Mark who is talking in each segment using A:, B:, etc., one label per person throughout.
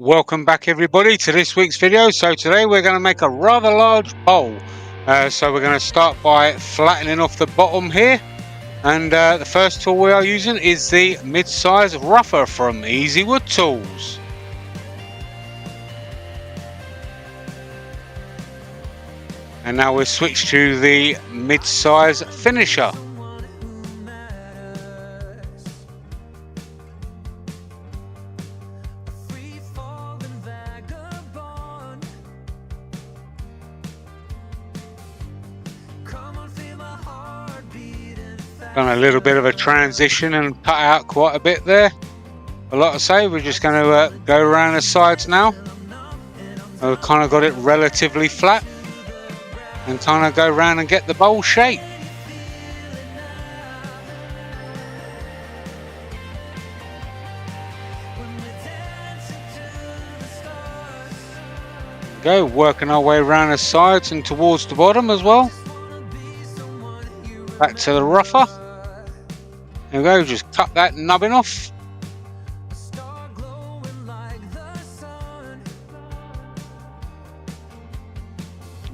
A: Welcome back everybody to this week's video. So today we're going to make a rather large bowl. So we're going to start by flattening off the bottom here. And the first tool we are using is the mid-size rougher from Easy Wood Tools. And now we'll switch to the mid-size finisher. Done a little bit of a transition and cut out quite a bit there. But like I say, we're just going to go around the sides now. We've kind of got it relatively flat and kind of go around and get the bowl shape. Go working our way around the sides and towards the bottom as well. Back to the rougher. There we go, just cut that nubbin off.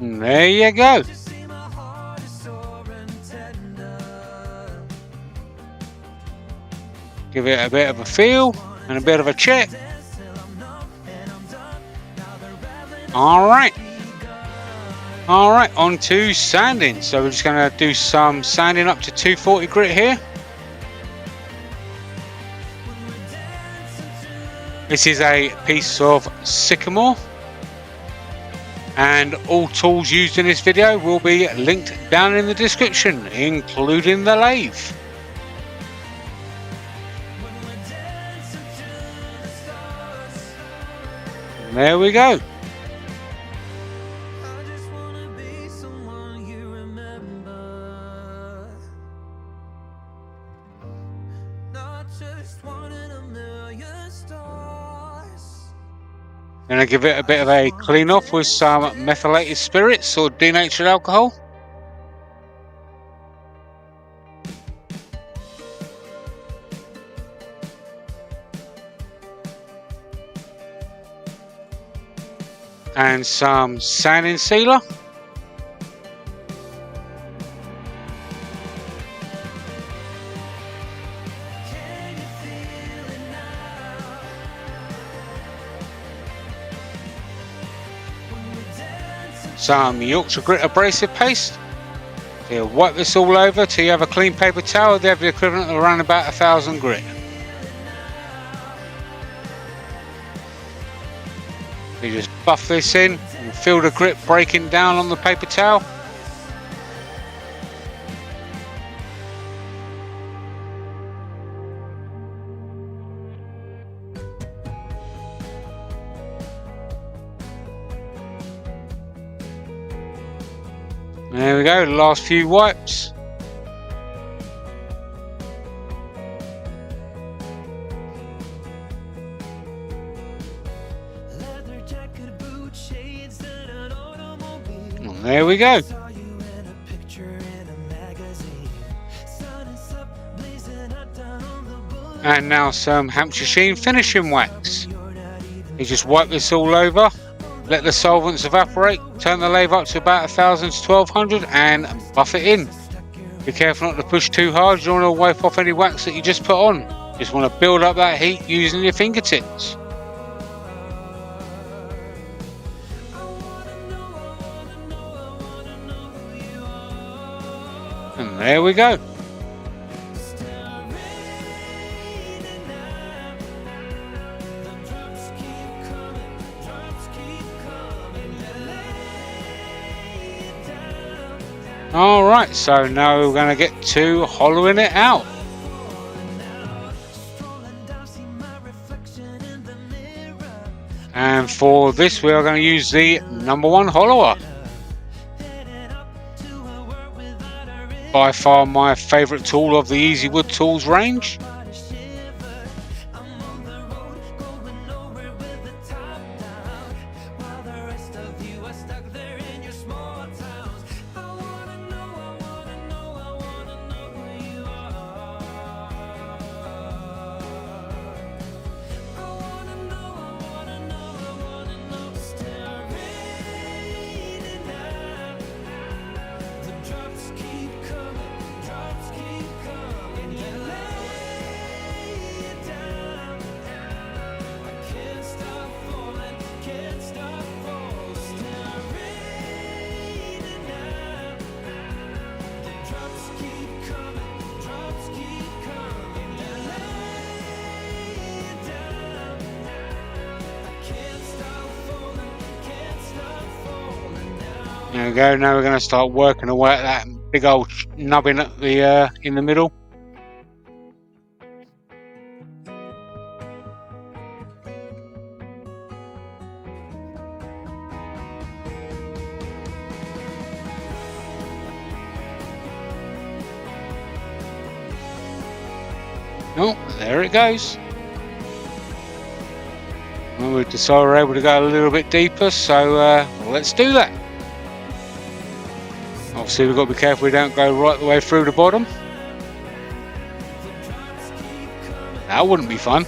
A: And there you go. Give it a bit of a feel and a bit of a check. Alright, on to sanding. So we're just going to do some sanding up to 240 grit here. This is a piece of Sycamore, and all tools used in this video will be linked down in the description, including the lathe. And there we go. Gonna give it a bit of a clean off with some methylated spirits or denatured alcohol. And some sanding sealer. Some Yorkshire Grit abrasive paste. So you wipe this all over till you have a clean paper towel. They have the equivalent of around about 1,000 grit. You just buff this in and feel the grit breaking down on the paper towel. There we go, last few wipes. And there we go. And now some Hampshire Sheen finishing wax. You just wipe this all over. Let the solvents evaporate, turn the lathe up to about 1,000 to 1,200 and buff it in. Be careful not to push too hard, you don't want to wipe off any wax that you just put on. Just want to build up that heat using your fingertips. And there we go. Alright, so now we're going to get to hollowing it out. And for this we are going to use the #1 hollower. By far my favourite tool of the Easy Wood Tools range. There we go. Now we're going to start working away at that big old nubbin at the in the middle. Oh, there it goes. Well, we decided we're able to go a little bit deeper, so let's do that. Obviously, we've got to be careful we don't go right the way through the bottom. That wouldn't be fun.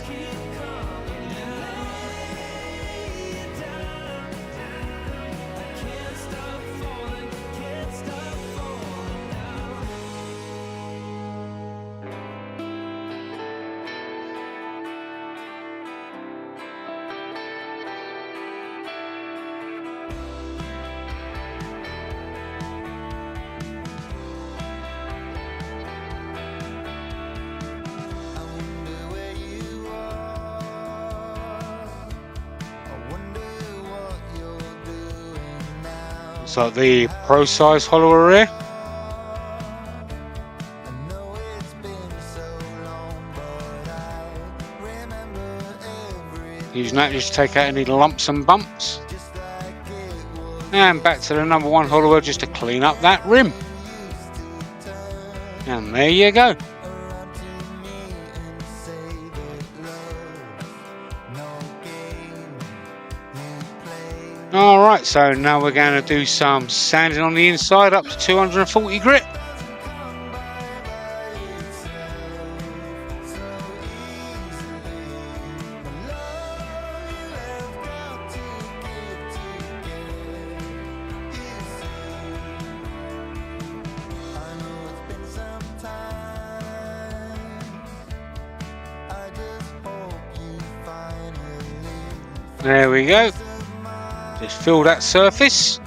A: It's like the Pro size hollower here. Using that just to take out any lumps and bumps. And back to the number 1 hollower just to clean up that rim. And there you go. Alright, so now we're going to do some sanding on the inside up to 240 grit. There we go. Just fill that surface.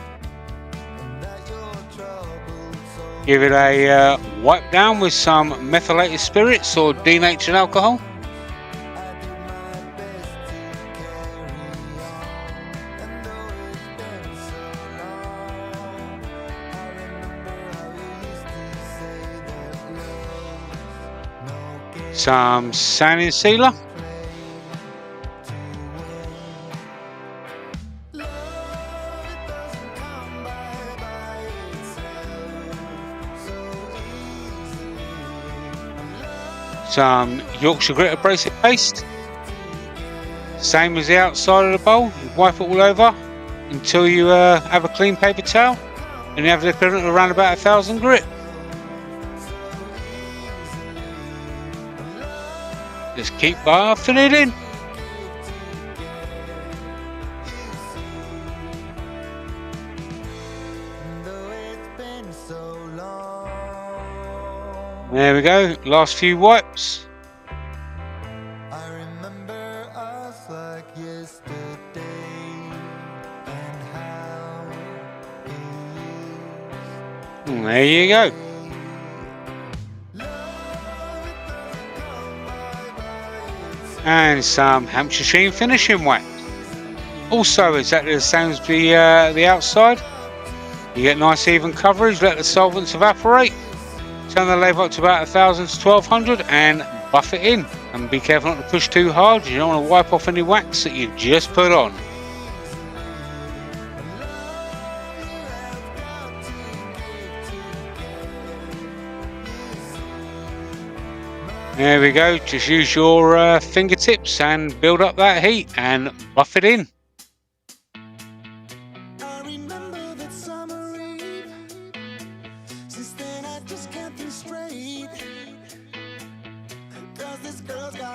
A: Give it a wipe down with some methylated spirits or denatured alcohol. Some sanding sealer. Some Yorkshire Grit abrasive paste. Same as the outside of the bowl. You wipe it all over until you have a clean paper towel, and you have the equivalent of around about 1,000 grit. Just keep buffing it in. There we go, last few wipes. I remember us like yesterday and how and there you go. And some Hampshire Sheen finishing wax. Also exactly the same as the outside. You get nice even coverage, let the solvents evaporate. Turn the lathe up to about 1,000 to 1,200 and buff it in. And be careful not to push too hard, you don't want to wipe off any wax that you've just put on. There we go, just use your fingertips and build up that heat and buff it in.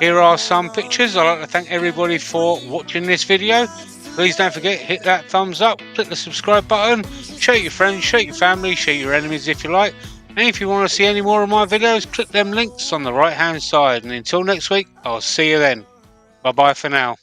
A: Here are some pictures. I'd like to thank everybody for watching this video. Please don't forget, hit that thumbs up, click the subscribe button, show your friends, show your family, show your enemies if you like. And if you want to see any more of my videos, click them links on the right hand side. And until next week, I'll see you then. Bye bye for now.